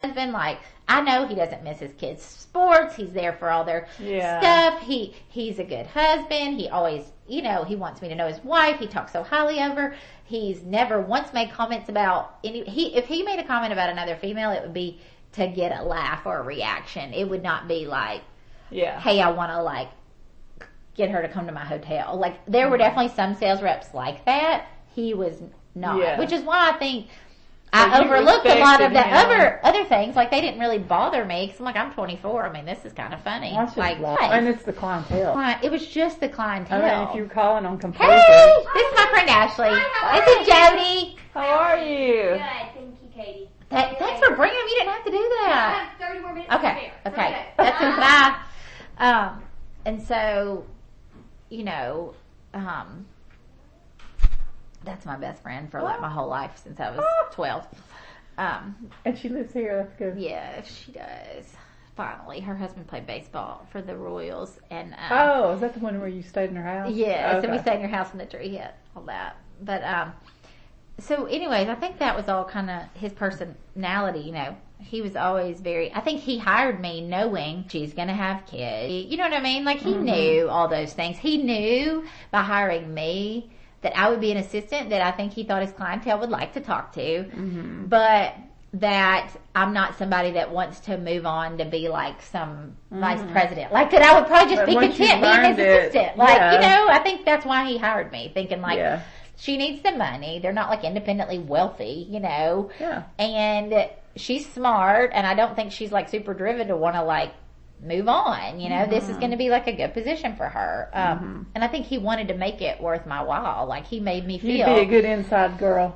husband, like, I know he doesn't miss his kids' sports. He's there for all their Yeah. stuff. He's a good husband. He always, he wants me to know his wife. He talks so highly of her. He's never once made comments about if he made a comment about another female, it would be to get a laugh or a reaction. It would not be like, Yeah. hey, I want to like get her to come to my hotel. Like, there were definitely some sales reps like that. He was not, Yeah. which is why I think So I you overlooked a lot of the respected other things. Like, they didn't really bother me because I'm like, I'm 24. I mean, this is kind of funny. That's just like, wild. And it's the clientele. it was just the clientele. I mean, if you're calling on composers. Hey, this is my friend Ashley. Hi, This is Jody. How are you? Good, thank you, Katie. Thanks for bringing them. You didn't have to do I that. have 30 more minutes to Okay. prepare. Okay. That's it. Bye. And so, that's my best friend for like my whole life since I was 12. And she lives here. That's good. Yeah, she does. Finally, her husband played baseball for the Royals, and Oh, is that the one where you stayed in her house? yeah, so we Okay. stayed in her house in the tree hit, all that. But so anyways, I think that was all kind of his personality. He was always I think he hired me knowing she's gonna have kids. You know what I mean? Like, he knew all those things. He knew by hiring me that I would be an assistant that I think he thought his clientele would like to talk to, but that I'm not somebody that wants to move on to be like some vice president. Like, that I would probably just But be once you content being his learned it, assistant. Like, yeah. I think that's why he hired me, thinking like, Yeah. she needs the money. They're not like independently wealthy, Yeah. and she's smart, and I don't think she's like super driven to want to like move on. This is going to be like a good position for her. And I think he wanted to make it worth my while. Like, he made me You'd feel. be a good inside girl.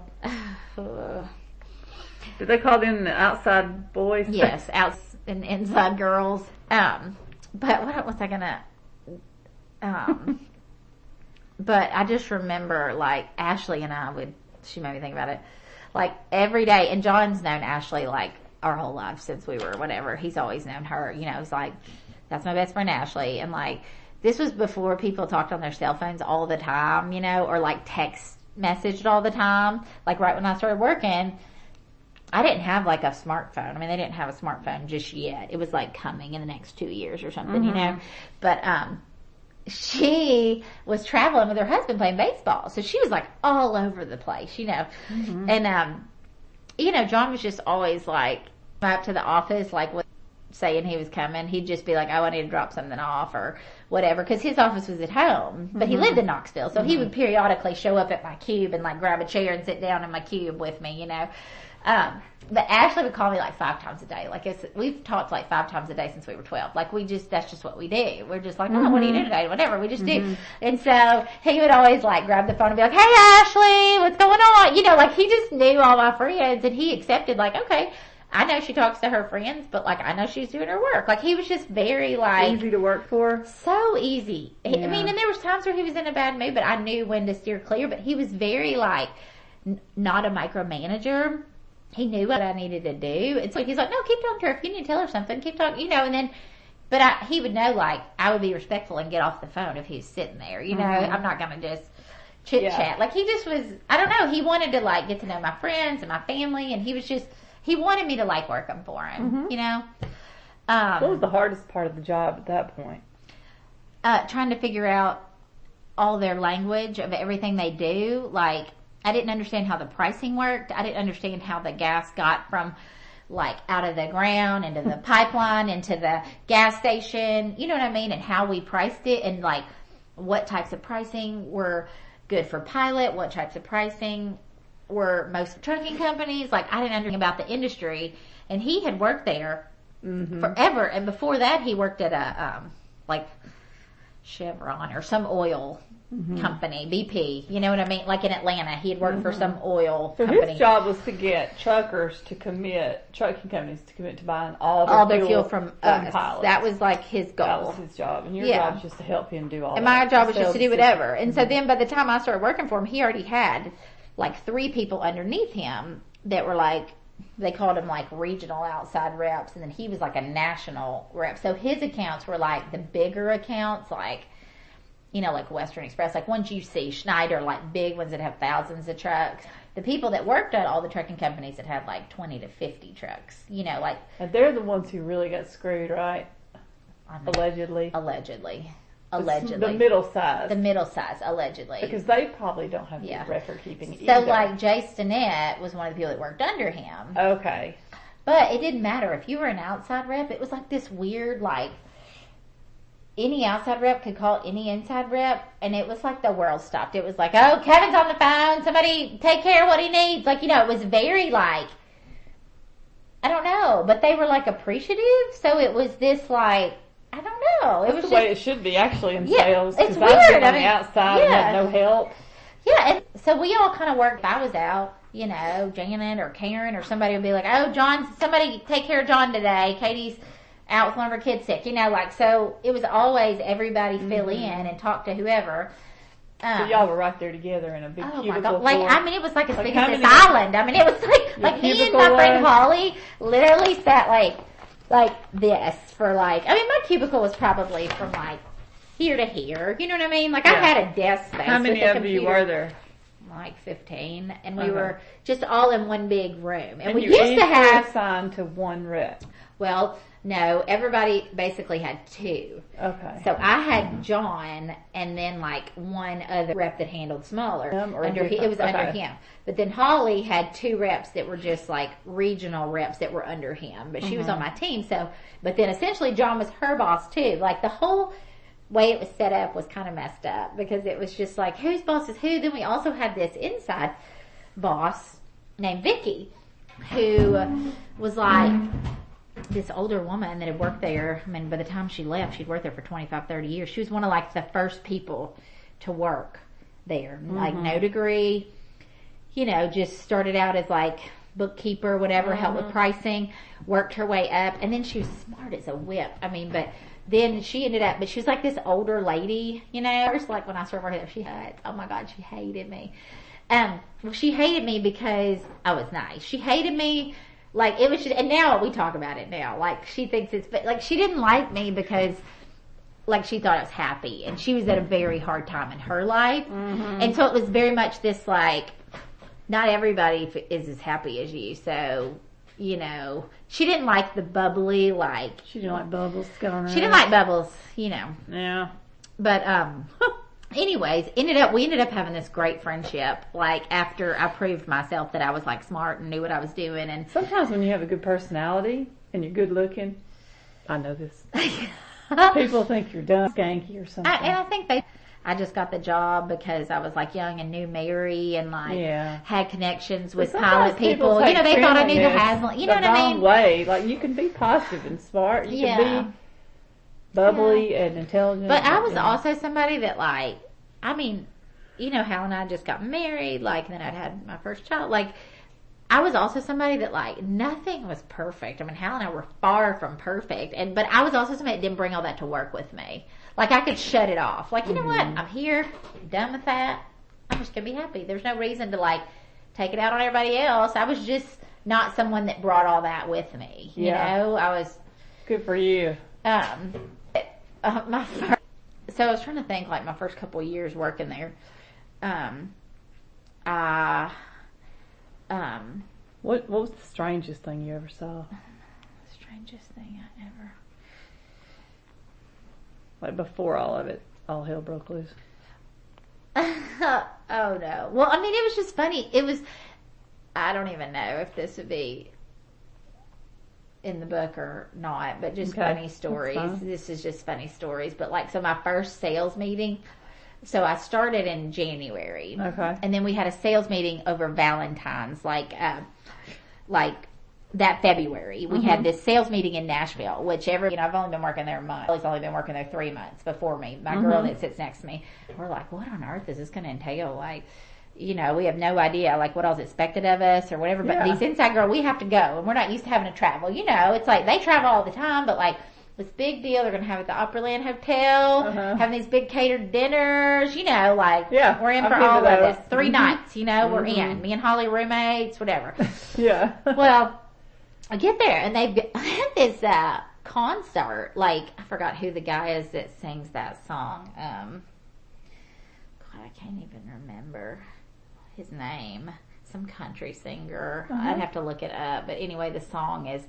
Did they call them the outside boys? Yes, out and inside girls. But what was I gonna? But I just remember, like, Ashley and she made me think about it. Like, every day, and John's known Ashley like our whole life since we were whatever. He's always known her. It's like, that's my best friend Ashley, and like, this was before people talked on their cell phones all the time, or like text messaged all the time. Like, right when I started working, I didn't have like a smartphone. I mean, they didn't have a smartphone just yet. It was like coming in the next 2 years or something, But she was traveling with her husband playing baseball, so she was like all over the place, And John was just always like up to the office, like saying he was coming. He'd just be like, "Oh, I need to drop something off," or whatever, because his office was at home, but he lived in Knoxville, so he would periodically show up at my cube and like grab a chair and sit down in my cube with me, But Ashley would call me like 5 times a day. Like, we've talked like 5 times a day since we were 12. Like, that's just what we do. We're just like, oh, what are you doing today? Whatever, we just do. And so he would always like grab the phone and be like, "Hey, Ashley, what's going on?" Like, he just knew all my friends, and he accepted like, okay, I know she talks to her friends, but like, I know she's doing her work. Like, he was just very like Easy to work for. so easy. I Yeah. mean, and there was times where he was in a bad mood, but I knew when to steer clear. But he was very like not a micromanager. He knew what I needed to do. And so he's like, "No, keep talking to her. If you need to tell her something, keep talking," and then, but he would know, like, I would be respectful and get off the phone if he was sitting there, I'm not going to just chit chat. Like, he just was, I don't know, he wanted to like get to know my friends and my family, and he wanted me to like working for him, What was the hardest part of the job at that point? Trying to figure out all their language of everything they do. Like, I didn't understand how the pricing worked. I didn't understand how the gas got from like out of the ground into the pipeline into the gas station. You know what I mean? And how we priced it, and like what types of pricing were good for Pilot, what types of pricing were most trucking companies. Like, I didn't understand about the industry, and he had worked there forever. And before that, he worked at a like Chevron or some oil company, BP, you know what I mean? Like in Atlanta, he had worked for some oil So company. his job was to get trucking companies to commit to buying all their their fuel from us. Pilot. That was like his goal. That was his job. And your Yeah. job was just to help him do all And that. my job was just to do Sales whatever. And so then by the time I started working for him, he already had like 3 people underneath him that were like, they called him like regional outside reps, and then he was like a national rep. So his accounts were like the bigger accounts, like, like Western Express, like ones you see, Schneider, like big ones that have thousands of trucks. the people that worked at all the trucking companies that had like 20 to 50 trucks, you know, like. And they're the ones who really got screwed, right? Allegedly. Allegedly. The middle size. The middle size, allegedly. Because they probably don't have Yeah. good record keeping So, either. like, Jay Stinnett was one of the people that worked under him. Okay. But it didn't matter. If you were an outside rep, it was like this weird, like, any outside rep could call any inside rep, and it was like the world stopped. It was like, oh, Kevin's on the phone. Somebody take care of what he needs. Like, you know, it was very, like, I don't know. But they were, like, appreciative. So it was this, like, I don't know. It That's was the just, way it should be, actually, in Yeah, sales. it's 'cause I've weird. been I on mean, the outside and yeah. had no help. yeah. And so we all kind of worked. If I was out, you know, Janet or Karen or somebody would be like, oh, John, somebody take care of John today. Katie's out with one of her kids sick, you know, like, so it was always everybody fill in and talk to whoever. So y'all were right there together in a big Oh my cubicle. god! Like, floor. I mean, it was like as big how as this many- island. I mean, it was like me and cubicle my friend was? Holly literally sat like this for like. I mean, my cubicle was probably from like here to here. You know what I mean? Like, I Yeah. had a desk space. How many with a of you computer. were there? Like 15, and we Okay. were just all in one big room. And we you used each to were have. assigned to one rep. Well, no, everybody basically had two. Okay. So I had John, and then like one other rep that handled smaller. Him or It was different? under Okay. him. But then Holly had two reps that were just like regional reps that were under him. But she was on my team. So, but then essentially John was her boss too. Like the whole way it was set up was kind of messed up because it was just like whose boss is who. Then we also had this inside boss named Vicky, who was like this older woman that had worked there. I mean, by the time she left, she'd worked there for 25, 30 years. She was one of like the first people to work there. Like no degree, you know, just started out as like bookkeeper, whatever, helped with pricing, worked her way up. And then she was smart as a whip. I mean, but then she ended up, but she was like this older lady, you know, first like when I saw her there, oh my God, she hated me. Well, she hated me because I was nice. She hated me. Like, it was just, and now we talk about it now. Like, she thinks it's, but like, she didn't like me because, like, she thought I was happy. And she was at a very hard time in her life. And so it was very much this, like, not everybody is as happy as you. So, you know, she didn't like the bubbly, like, She didn't like bubbles going around. she didn't like bubbles, you know. Yeah. But, anyways, we ended up having this great friendship. Like, after I proved myself that I was like smart and knew what I was doing, and Sometimes when you have a good personality and you're good looking, I know this. People think you're dumb, skanky, or something. I think I just got the job because I was like young and knew Mary and like Yeah. had connections with Sometimes pilot people. You take know, they thought I knew the friendliness Haslam. You know the what I wrong mean? way. Like, you can be positive and smart. You Yeah. can be bubbly and intelligent. But I was and- also somebody that like, I mean, you know, Hal and I just got married, like, and then I'd had my first child. Like, I was also somebody that like, nothing was perfect. I mean, Hal and I were far from perfect. But I was also somebody that didn't bring all that to work with me. Like, I could shut it off. Like, you know what? I'm here, done with that. I'm just gonna be happy. There's no reason to like, take it out on everybody else. I was just not someone that brought all that with me. You Yeah. know, I was, Good for you. my first, so I was trying to think like my first couple of years working there. What was the strangest thing you ever saw? Strangest thing I ever. Like, before all of it, all hell broke loose. Oh no. Well, I mean, it was just funny. It was, I don't even know if this would be in the book or not, but just Okay. funny That's stories. fine. This is just funny stories. But like, so my first sales meeting, so I started in January. Okay. And then we had a sales meeting over Valentine's, like that February. We had this sales meeting in Nashville, which I've only been working there a month. He's only been working there 3 months before me. My girl that sits next to me, we're like, what on earth is this going to entail? Like, you know, we have no idea like what else expected of us or whatever. But Yeah. these inside girl, we have to go, and we're not used to having to travel. You know, it's like they travel all the time, but like this big deal they're going to have at the Opryland Hotel, having these big catered dinners. You know, like Yeah, we're in I've for been to all of those. this 3 nights. You know, we're in. Me and Holly roommates, whatever. Yeah. Well, I get there and they've had this concert. Like, I forgot who the guy is that sings that song. God, I can't even remember his name. some country singer. Uh-huh. I'd have to look it up. But anyway, the song is